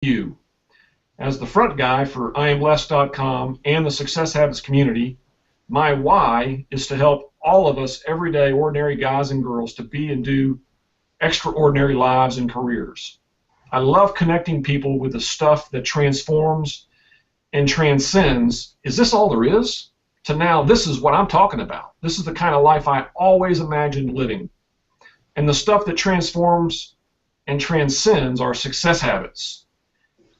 you. As the front guy for IamBlessed.com and the Success Habits community, my why is to help all of us everyday ordinary guys and girls to be and do extraordinary lives and careers. I love connecting people with the stuff that transforms and transcends. Is this all there is? To now, this is what I'm talking about. This is the kind of life I always imagined living. And the stuff that transforms and transcends are success habits.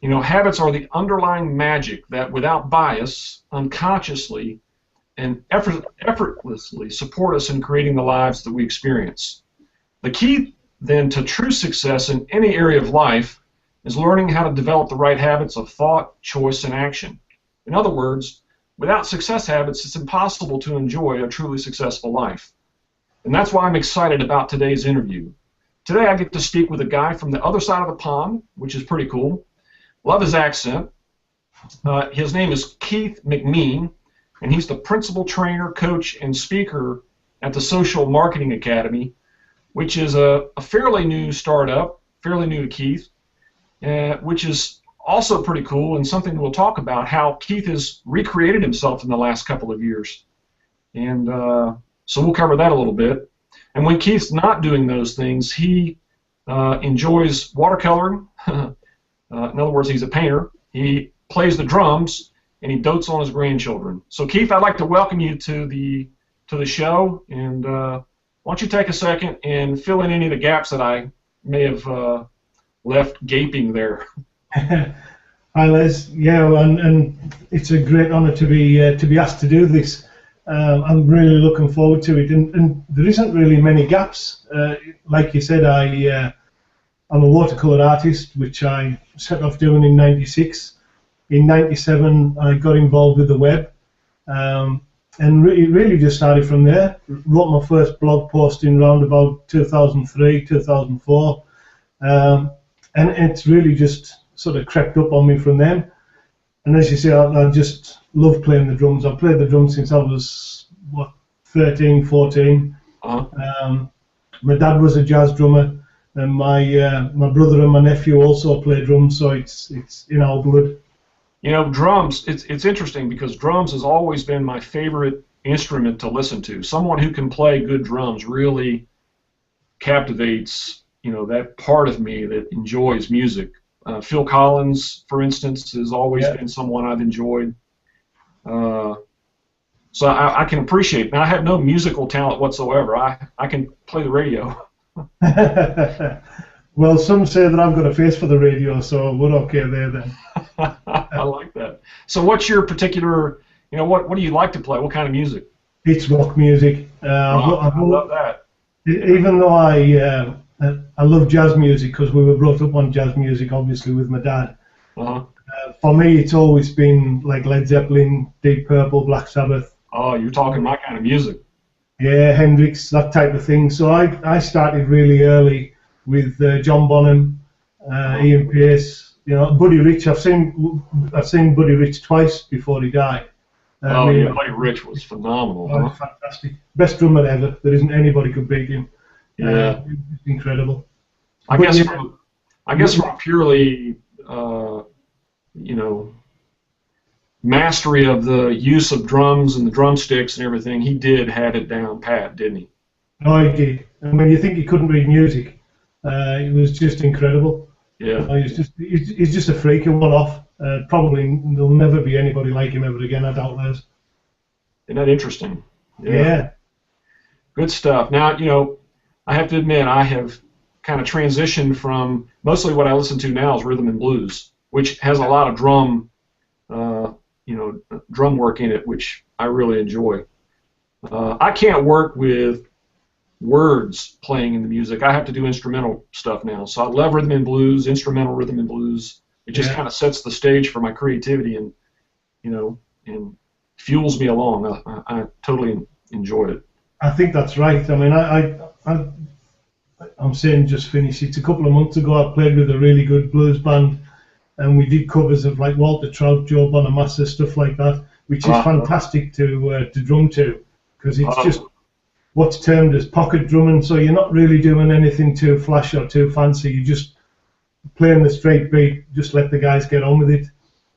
You know, habits are the underlying magic that, without bias, unconsciously and effortlessly support us in creating the lives that we experience. The key, then, to true success in any area of life is learning how to develop the right habits of thought, choice, and action. In other words, without success habits, it's impossible to enjoy a truly successful life. And that's why I'm excited about today's interview. Today I get to speak with a guy from the other side of the pond, which is pretty cool. Love his accent. His name is Keith McMean, and he's the principal trainer, coach, and speaker at the Social Marketing Academy, which is a fairly new startup, fairly new to Keith, which is also pretty cool, and something we'll talk about, how Keith has recreated himself in the last couple of years. And so we'll cover that a little bit. And when Keith's not doing those things, he enjoys watercoloring. In other words, he's a painter. He plays the drums, and he dotes on his grandchildren. So Keith, I'd like to welcome you to the show, and why don't you take a second and fill in any of the gaps that I may have left gaping there. Hi Les, yeah, and it's a great honour to be asked to do this. I'm really looking forward to it, and there isn't really many gaps. Like you said, I'm a watercolour artist, which I set off doing in '96. In '97, I got involved with the web, and it really just started from there. Wrote my first blog post in around about 2003, 2004, and it's really just sort of crept up on me from then. And as you say, I just love playing the drums. I've played the drums since I was, 13, 14. My dad was a jazz drummer, and my brother and my nephew also play drums, so it's in our blood. You know, drums, it's interesting because drums has always been my favorite instrument to listen to. Someone who can play good drums really captivates, you know, that part of me that enjoys music. Phil Collins, for instance, has always been someone I've enjoyed. So I can appreciate. Now, I have no musical talent whatsoever. I can play the radio. Well, some say that I've got a face for the radio, so we're okay there then. I like that. So what's your particular, you know, what do you like to play? What kind of music? It's rock music. I love that. Even though I love jazz music because we were brought up on jazz music, obviously, with my dad. For me, it's always been like Led Zeppelin, Deep Purple, Black Sabbath. Oh, you're talking my kind of music. Yeah, Hendrix, that type of thing. So I started really early with John Bonham, Ian Pace, you know, Buddy Rich. I've seen Buddy Rich twice before he died. Yeah, Buddy Rich was phenomenal. Oh, fantastic. Best drummer ever. There isn't anybody could beat him. Yeah, incredible. I guess from purely, you know, mastery of the use of drums and the drumsticks and everything, he had it down pat, didn't he? No, he did. And when you think he couldn't read music, it was just incredible. Yeah. He's just a freak, a one-off. Probably there'll never be anybody like him ever again. I doubt there's. Isn't that interesting? Yeah. Good stuff. Now, you know, I have to admit, I have kind of transitioned from mostly what I listen to now is rhythm and blues, which has a lot of drum, you know, drum work in it, which I really enjoy. I can't work with words playing in the music. I have to do instrumental stuff now. So I love rhythm and blues, instrumental rhythm and blues. It just kind of sets the stage for my creativity and, you know, and fuels me along. I totally enjoyed it. I think that's right. I mean, I'm saying just finished. It's a couple of months ago I played with a really good blues band, and we did covers of like Walter Trout, Joe Bonamassa, stuff like that, which is fantastic to drum to, because it's just what's termed as pocket drumming. So you're not really doing anything too flash or too fancy. You're just playing the straight beat, just let the guys get on with it.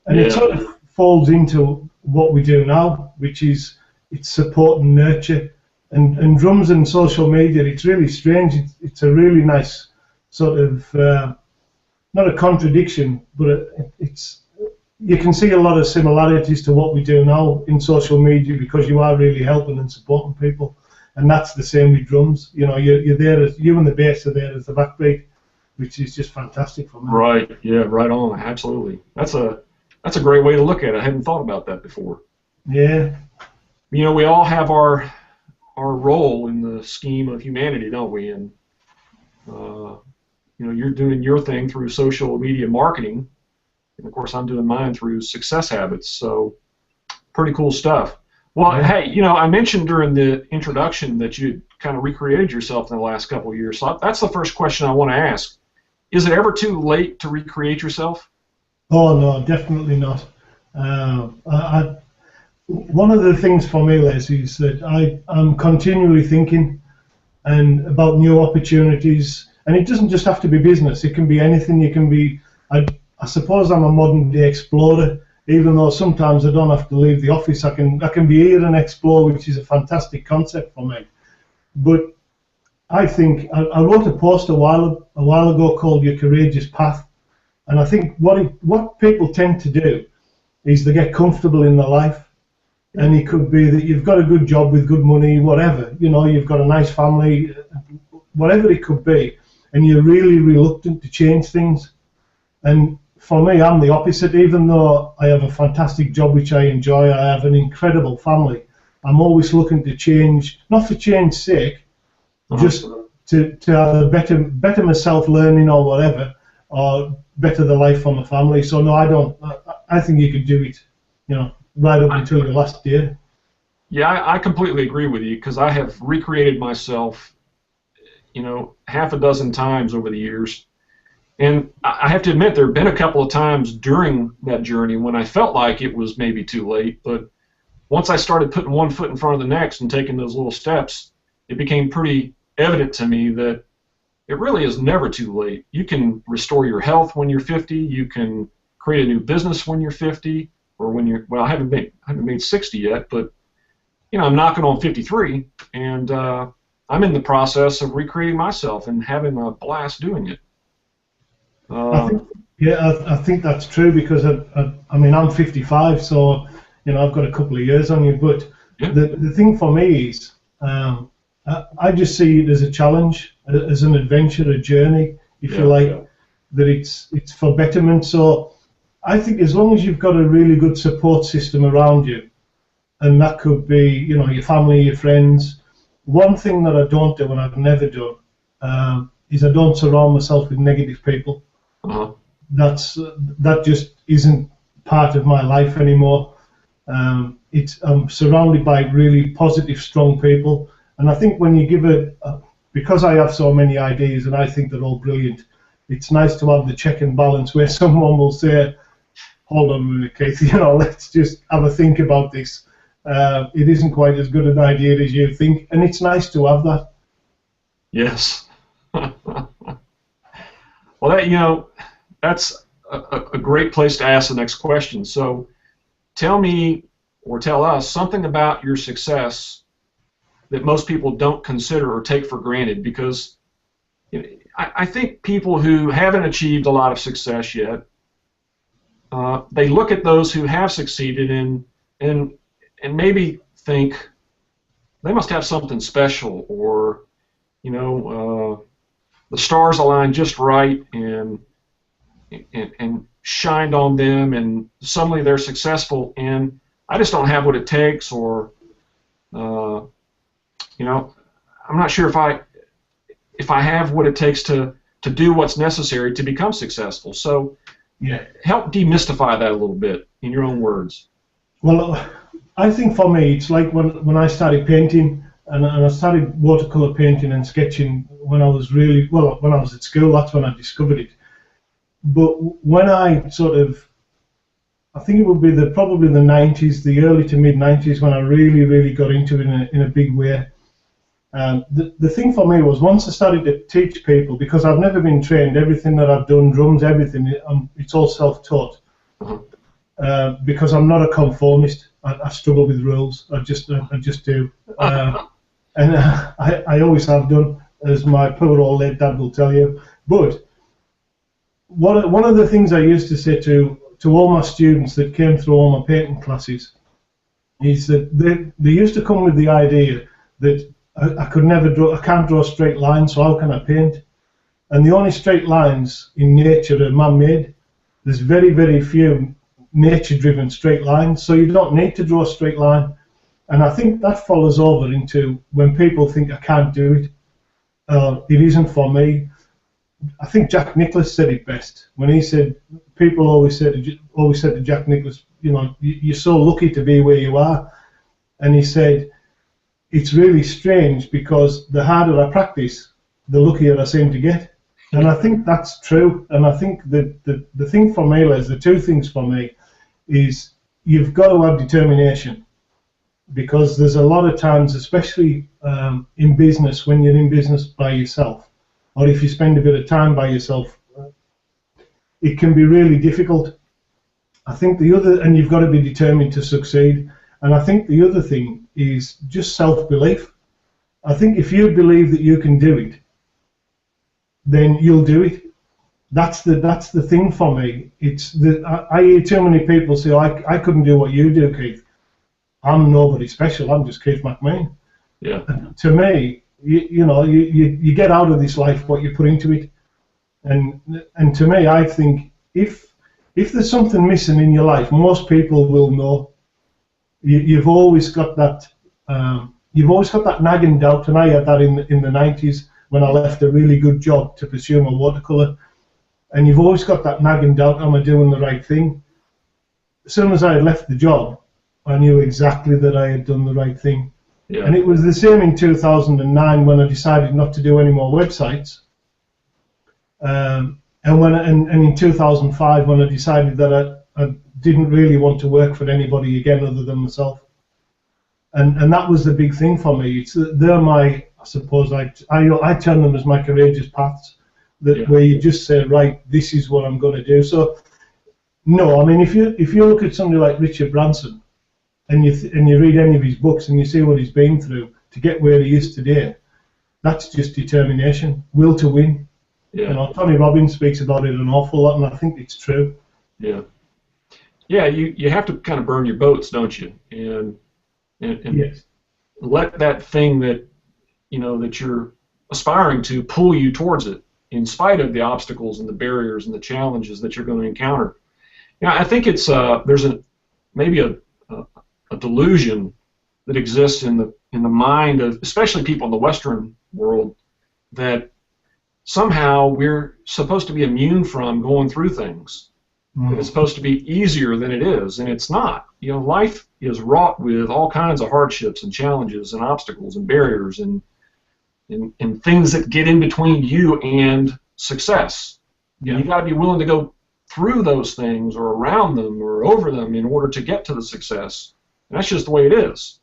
And it sort of falls into what we do now, which is it's support and nurture. And drums and social media, it's really strange. It's a really nice sort of, not a contradiction, but you can see a lot of similarities to what we do now in social media, because you are really helping and supporting people. And that's the same with drums. You know, you're there, you and the bass are there as the backbeat, which is just fantastic for me. Right, yeah, right on, absolutely. That's a great way to look at it. I hadn't thought about that before. Yeah. You know, we all have our role in the scheme of humanity, don't we? And you know, you're doing your thing through social media marketing, and of course I'm doing mine through Success Habits. So pretty cool stuff. Well, hey, you know, I mentioned during the introduction that you kind of recreated yourself in the last couple of years. So that's the first question I want to ask. Is it ever too late to recreate yourself? Oh no, definitely not. One of the things for me, Les, is that I'm continually thinking and about new opportunities, and it doesn't just have to be business. It can be anything. You can be. I suppose I'm a modern day explorer, even though sometimes I don't have to leave the office. I can be here and explore, which is a fantastic concept for me. But I think I wrote a post a while ago called "Your Courageous Path," and I think what people tend to do is they get comfortable in their life. And it could be that you've got a good job with good money, whatever, you know, you've got a nice family, whatever it could be, and you're really reluctant to change things. And for me, I'm the opposite. Even though I have a fantastic job, which I enjoy, I have an incredible family, I'm always looking to change, not for change's sake, just to either better myself learning or whatever, or better the life for my family. So no, I think you could do it, you know, right up until your last year. Yeah, I completely agree with you, because I have recreated myself, you know, half a dozen times over the years. And I have to admit, there have been a couple of times during that journey when I felt like it was maybe too late. But once I started putting one foot in front of the next and taking those little steps, it became pretty evident to me that it really is never too late. You can restore your health when you're 50. You can create a new business when you're 50. Or when you're, well, I haven't made 60 yet, but you know, I'm knocking on 53, and I'm in the process of recreating myself and having a blast doing it. I think that's true, because I mean, I'm 55, so you know, I've got a couple of years on you. But the thing for me is, I just see it as a challenge, as an adventure, a journey, if you like, that it's for betterment. So I think as long as you've got a really good support system around you, and that could be, you know, your family, your friends. One thing that I don't do, and I've never done, is I don't surround myself with negative people. That just isn't part of my life anymore. I'm surrounded by really positive, strong people, and I think when you give because I have so many ideas and I think they're all brilliant, it's nice to have the check and balance where someone will say, hold on a minute, Keith, you know, let's just have a think about this. It isn't quite as good an idea as you think, and it's nice to have that. Yes. Well, that, you know, that's a great place to ask the next question. So tell me, or tell us, something about your success that most people don't consider or take for granted, because you know, I think people who haven't achieved a lot of success yet, they look at those who have succeeded and maybe think they must have something special, or you know, the stars aligned just right and shined on them, and suddenly they're successful. And I just don't have what it takes, or you know, I'm not sure if I have what it takes to do what's necessary to become successful. So help demystify that a little bit in your own words. Well, I think for me, it's like when I started painting, and I started watercolor painting and sketching when I was when I was at school. That's when I discovered it. But when I sort of, I think it would be probably the 90s, the early to mid 90s, when I really got into it in a big way. The thing for me was once I started to teach people, because I've never been trained, everything that I've done, drums, everything, it's all self-taught. Because I'm not a conformist. I struggle with rules. I just do. And I always have done, as my poor old late dad will tell you. But one of the things I used to say to all my students that came through all my painting classes is that they used to come with the idea that I could never draw, I can't draw straight lines, so how can I paint? And the only straight lines in nature are man-made. There's very, very few nature-driven straight lines, so you don't need to draw a straight line. And I think that follows over into when people think I can't do it, it isn't for me. I think Jack Nicklaus said it best when he said, people always said to Jack Nicklaus, you know, you're so lucky to be where you are. And he said, it's really strange because the harder I practice, the luckier I seem to get. And I think that's true. And I think that the thing for me, Les, the two things for me is you've got to have determination, because there's a lot of times, especially in business, when you're in business by yourself, or if you spend a bit of time by yourself, it can be really difficult. I think and you've got to be determined to succeed. And I think the other thing is just self-belief. I think if you believe that you can do it, then you'll do it. That's the thing for me. I hear too many people say, I couldn't do what you do, Keith. I'm nobody special. I'm just Keith McMean. Yeah. To me, you get out of this life what you put into it. And to me, I think if there's something missing in your life, most people will know. You've always got that. You've always got that nagging doubt, and I had that in the 90s when I left a really good job to pursue my watercolour. And you've always got that nagging doubt: am I doing the right thing? As soon as I had left the job, I knew exactly that I had done the right thing. Yeah. And it was the same in 2009 when I decided not to do any more websites. And in 2005 when I decided that I didn't really want to work for anybody again other than myself. And that was the big thing for me. They're my, I suppose, I term them as my courageous paths, where you just say, right, this is what I'm going to do. So, no, I mean, if you look at somebody like Richard Branson, and you read any of his books and you see what he's been through to get where he is today, that's just determination, will to win. Yeah. You know, Tony Robbins speaks about it an awful lot, and I think it's true. Yeah. Yeah, you have to kind of burn your boats, don't you? And yes. Let that thing that that you're aspiring to pull you towards it, in spite of the obstacles and the barriers and the challenges that you're going to encounter. I think it's there's maybe a delusion that exists in the mind of especially people in the Western world that somehow we're supposed to be immune from going through things. That it's supposed to be easier than it is, and it's not. Life is wrought with all kinds of hardships and challenges and obstacles and barriers and things that get in between you and success. Yeah. You've got to be willing to go through those things or around them or over them in order to get to the success. And that's just the way it is.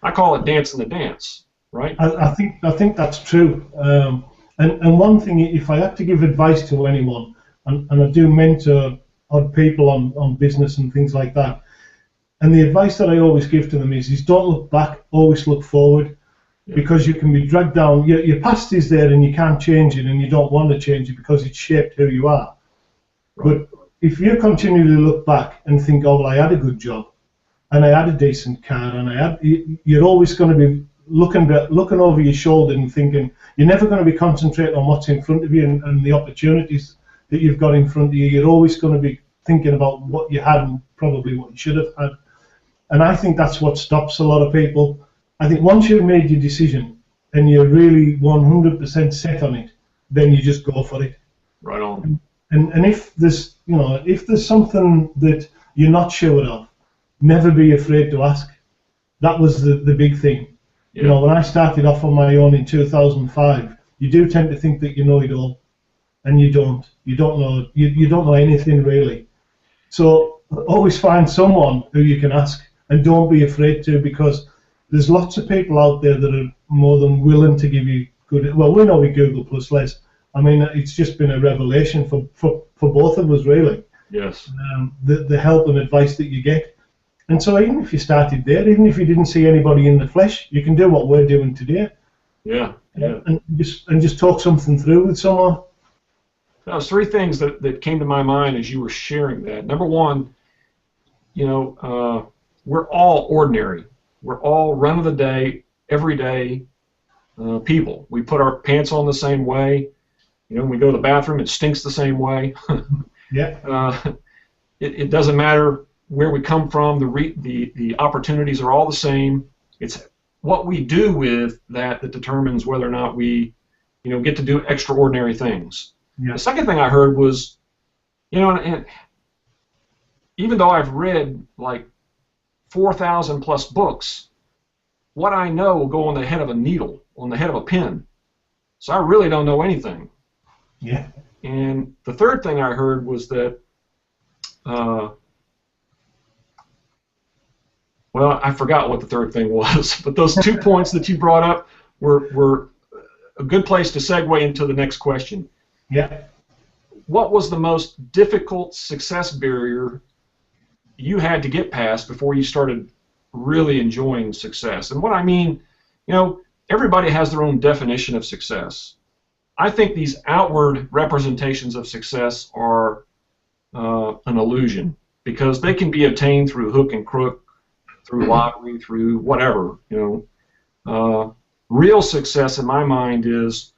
I call it dancing the dance, right? I think that's true. And one thing, if I had to give advice to anyone, and I do mentor odd people on business and things like that, and the advice that I always give to them is don't look back, always look forward. Yeah. Because you can be dragged down. Your past is there and you can't change it, and you don't want to change it because it's shaped who you are. Right. But if you continually look back and think, oh, well, I had a good job, and I had a decent car, and you're always going to be looking over your shoulder and thinking, you're never going to be concentrating on what's in front of you and the opportunities that you've got in front of you. You're always going to be thinking about what you had and probably what you should have had. And I think that's what stops a lot of people. I think once you've made your decision and you're really 100% set on it, then you just go for it. Right on. And if there's something that you're not sure of, never be afraid to ask. That was the big thing. Yeah. When I started off on my own in 2005, you do tend to think that you know it all, and you don't. You don't know. You don't know anything really. So always find someone who you can ask, and don't be afraid to, because there's lots of people out there that are more than willing to give you good. Well, we know with Google Plus, Les. I mean, it's just been a revelation for both of us, really. Yes. The help and advice that you get. And so even if you started there, even if you didn't see anybody in the flesh, you can do what we're doing today. Yeah. Yeah. And just talk something through with someone. Now, there's three things that came to my mind as you were sharing that. Number one, we're all ordinary. We're all run-of-the-day, everyday people. We put our pants on the same way. When we go to the bathroom, it stinks the same way. Yeah. It doesn't matter where we come from. The opportunities are all the same. It's what we do with that determines whether or not we, get to do extraordinary things. Yeah. The second thing I heard was, and even though I've read like 4,000 plus books, what I know will go on the head of a needle, on the head of a pin. So I really don't know anything. Yeah. And the third thing I heard was that, well, I forgot what the third thing was, but those 2 points that you brought up were a good place to segue into the next question. Yeah. What was the most difficult success barrier you had to get past before you started really enjoying success? And what I mean, everybody has their own definition of success. I think these outward representations of success are an illusion, because they can be obtained through hook and crook, through lottery, through whatever. Real success in my mind is,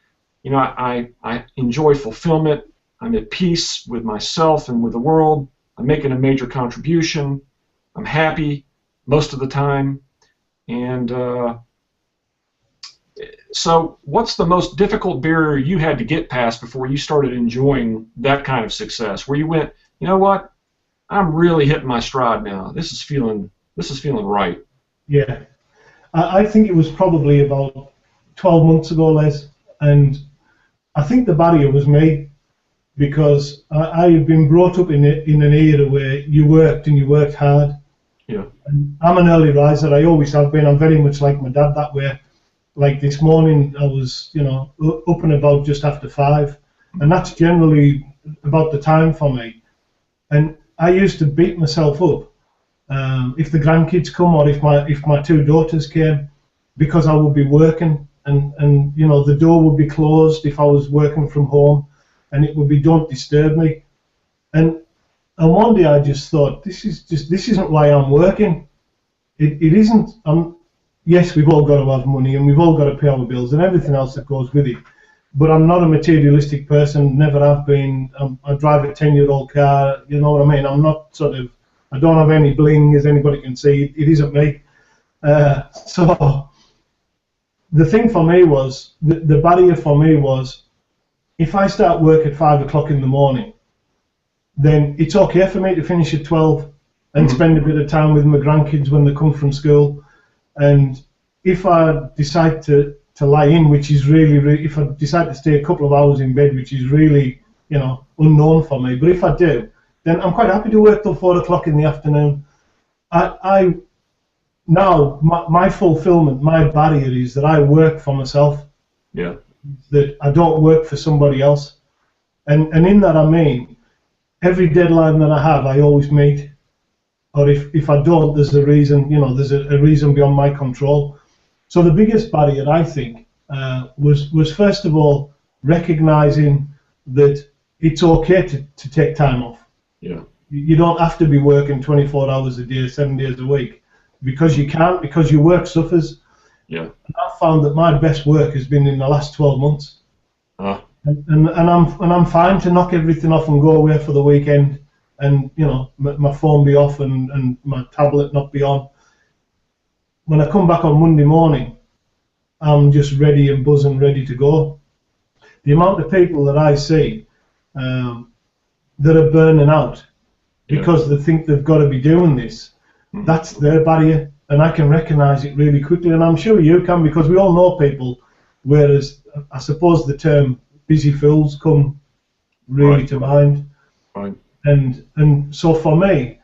I enjoy fulfillment. I'm at peace with myself and with the world. I'm making a major contribution. I'm happy most of the time. And so what's the most difficult barrier you had to get past before you started enjoying that kind of success, where you went, you know what, I'm really hitting my stride now. This is feeling right. Yeah. I think it was probably about 12 months ago, Les, and I think the barrier was me, because I had been brought up in an era where you worked and you worked hard. Yeah. And I'm an early riser. I always have been. I'm very much like my dad that way. Like this morning, I was, up and about just after 5, and that's generally about the time for me. And I used to beat myself up if the grandkids come, or if my 2 daughters came, because I would be working, and the door would be closed if I was working from home, and it would be, don't disturb me. And one day I just thought, this isn't why I'm working. It isn't. Yes, we've all got to have money, and we've all got to pay our bills and everything else that goes with it. But I'm not a materialistic person, never have been. I drive a 10-year-old car, you know what I mean? I'm not I don't have any bling, as anybody can see. It isn't me. So the thing for me was, the barrier for me was, if I start work at 5 o'clock in the morning, then it's okay for me to finish at 12 and spend a bit of time with my grandkids when they come from school. And if I decide to lie in, which is really, if I decide to stay a couple of hours in bed, which is really, unknown for me, but if I do, then I'm quite happy to work till 4 o'clock in the afternoon. Now, my fulfillment, my barrier is that I work for myself. Yeah. That I don't work for somebody else. And in that, I mean, every deadline that I have, I always meet. Or if I don't, there's a reason, there's a reason beyond my control. So the biggest barrier, I think, was first of all, recognizing that it's okay to take time off. Yeah. You don't have to be working 24 hours a day, 7 days a week, because you can't, because your work suffers. Yeah. And I've found that my best work has been in the last 12 months. And I'm fine to knock everything off and go away for the weekend, and my phone be off and my tablet not be on. When I come back on Monday morning, I'm just ready and buzzing, ready to go. The amount of people that I see that are burning out because they think they've got to be doing this, that's their barrier, and I can recognise it really quickly, and I'm sure you can, because we all know people, whereas I suppose the term busy fools come really to mind. Right. And so for me,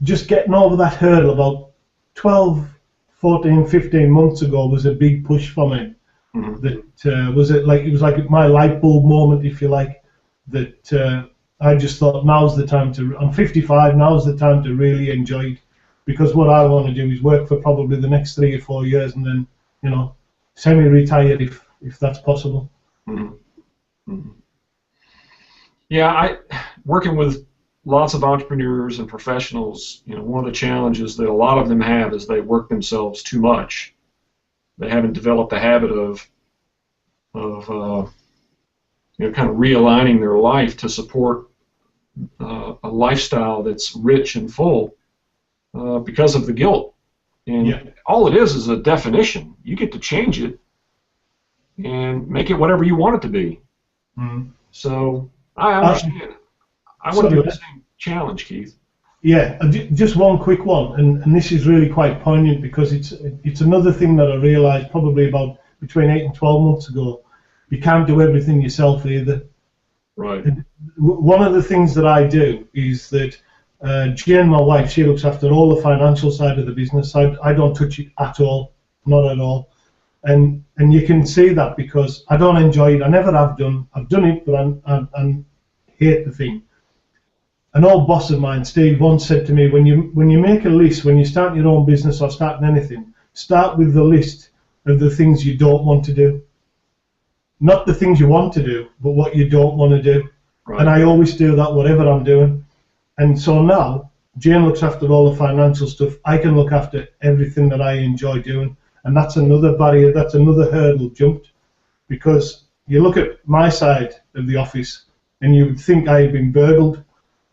just getting over that hurdle about 12, 14, 15 months ago was a big push for me. Mm-hmm. That it was like my light bulb moment, if you like. That I just thought now's the time to. I'm 55. Now's the time to really enjoy it, because what I want to do is work for probably the next 3 or 4 years, and then semi-retire if that's possible. Mm-hmm. Mm-hmm. Yeah, working with lots of entrepreneurs and professionals, one of the challenges that a lot of them have is they work themselves too much. They haven't developed the habit of kind of realigning their life to support a lifestyle that's rich and full because of the guilt. And all it is a definition. You get to change it and make it whatever you want it to be. Mm-hmm. So I understand. I went through the same challenge, Keith. Yeah, just one quick one, and this is really quite poignant because it's another thing that I realised probably about between 8 and 12 months ago. You can't do everything yourself either. Right. And one of the things that I do is that Jane, my wife, she looks after all the financial side of the business. I don't touch it at all, not at all. And you can see that because I don't enjoy it. I never have done. I've done it, but I hate the thing. An old boss of mine, Steve, once said to me, when you make a list, when you start your own business or starting anything, start with the list of the things you don't want to do. Not the things you want to do, but what you don't want to do. Right. And I always do that, whatever I'm doing. And so now, Jane looks after all the financial stuff. I can look after everything that I enjoy doing. And that's another barrier, that's another hurdle jumped. Because you look at my side of the office, and you would think I had been burgled,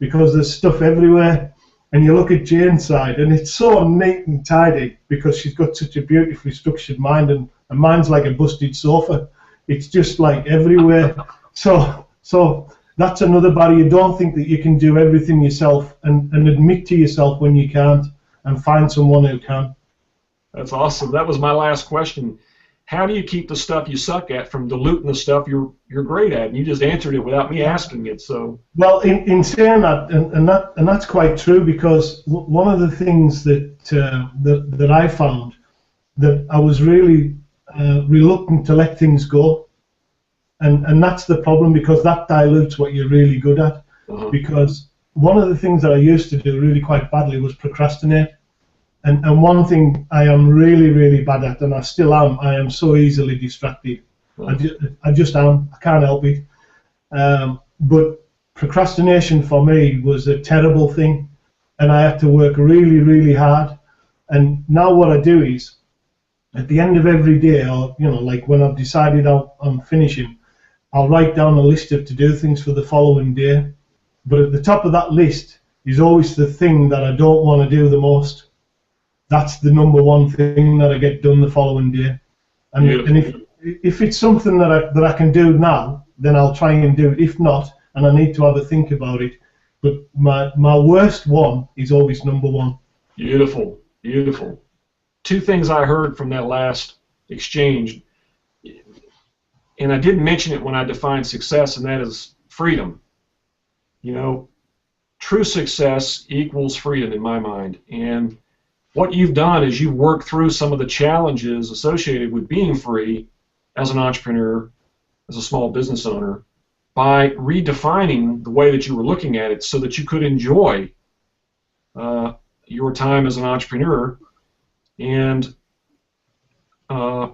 because there's stuff everywhere. And you look at Jane's side, and it's so neat and tidy because she's got such a beautifully structured mind, and mine's like a busted sofa. It's just like everywhere. So that's another barrier. Don't think that you can do everything yourself, and admit to yourself when you can't, and find someone who can. That's awesome. That was my last question. How do you keep the stuff you suck at from diluting the stuff you're great at? And you just answered it without me asking it. So well, in saying that, and that's quite true, because one of the things that I found, that I was really reluctant to let things go, and that's the problem, because that dilutes what you're really good at. Uh-huh. Because one of the things that I used to do really quite badly was procrastinate. And one thing I am really, really bad at, and I still am, I am so easily distracted. I just am. I can't help it. But procrastination for me was a terrible thing, and I had to work really, really hard. And now what I do is, at the end of every day, or like when I've decided I'm finishing, I'll write down a list of to-do things for the following day. But at the top of that list is always the thing that I don't want to do the most. That's the number one thing that I get done the following day. And if it's something that I can do now, then I'll try and do it. If not, and I need to have a think about it. But my worst one is always number one. Beautiful, beautiful. Two things I heard from that last exchange, and I didn't mention it when I defined success, and that is freedom. True success equals freedom in my mind. And what you've done is you've worked through some of the challenges associated with being free as an entrepreneur, as a small business owner, by redefining the way that you were looking at it so that you could enjoy your time as an entrepreneur and kind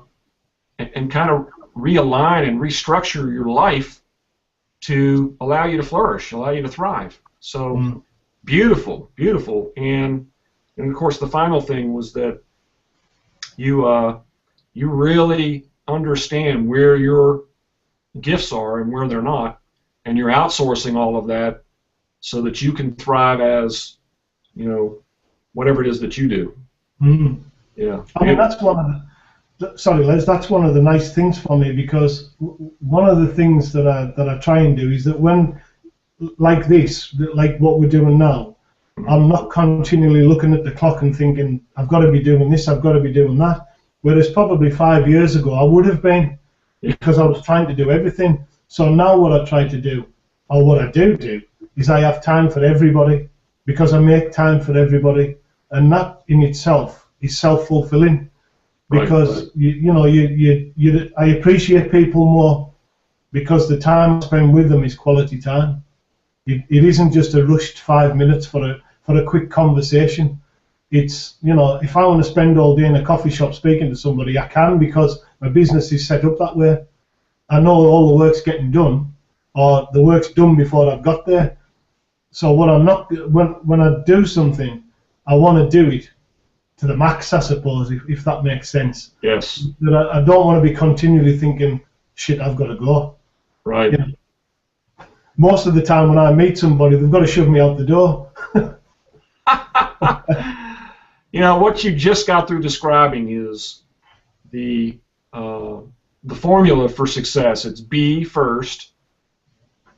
of realign and restructure your life to allow you to flourish, allow you to thrive. So beautiful, beautiful. And of course, the final thing was that you really understand where your gifts are and where they're not, and you're outsourcing all of that so that you can thrive as, whatever it is that you do. Mm-hmm. Yeah. I mean, that's one of the, sorry, Les, that's one of the nice things for me, because one of the things that I try and do is that when, like this, like what we're doing now, I'm not continually looking at the clock and thinking, I've got to be doing this, I've got to be doing that. Whereas probably 5 years ago, I would have been, because I was trying to do everything. So now what I try to do, or what I do, is I have time for everybody, because I make time for everybody. And that in itself is self-fulfilling, because Right. I appreciate people more because the time I spend with them is quality time. It isn't just a rushed 5 minutes for a quick conversation. It's, if I want to spend all day in a coffee shop speaking to somebody, I can, because my business is set up that way. I know all the work's getting done, or the work's done before I've got there. So when I do something, I want to do it to the max, I suppose, if that makes sense. Yes. That I don't want to be continually thinking, shit, I've got to go. Right. Most of the time when I meet somebody, they've got to shove me out the door. What you just got through describing is the formula for success. It's be first,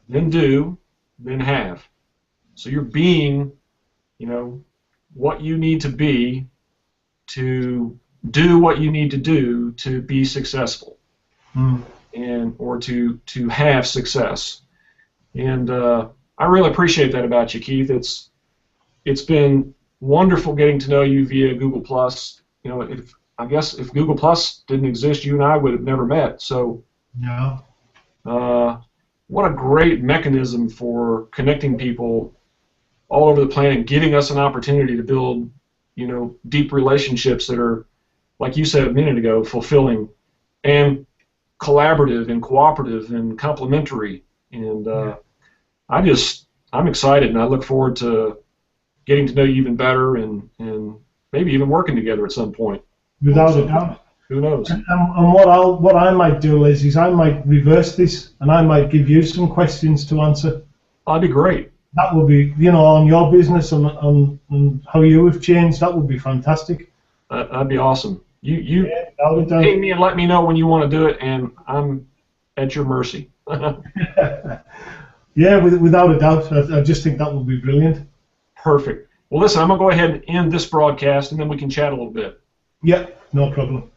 then do, then have. So you're being, what you need to be to do what you need to do to be successful, or to have success. And I really appreciate that about you, Keith. It's been wonderful getting to know you via Google Plus. I guess if Google Plus didn't exist, you and I would have never met. So, Yeah. What a great mechanism for connecting people all over the planet, giving us an opportunity to build, deep relationships that are, like you said a minute ago, fulfilling and collaborative and cooperative and complementary. And I'm excited, and I look forward to getting to know you even better, and maybe even working together at some point. Without a doubt. Who knows? And what I might do is I might reverse this, and I might give you some questions to answer. That'd be great. That would be, on your business and on how you have changed. That would be fantastic. That'd be awesome. You Yeah, ping me and let me know when you want to do it, and I'm at your mercy. Yeah, without a doubt. I just think that would be brilliant. Perfect. Well, listen, I'm going to go ahead and end this broadcast, and then we can chat a little bit. Yeah, no problem.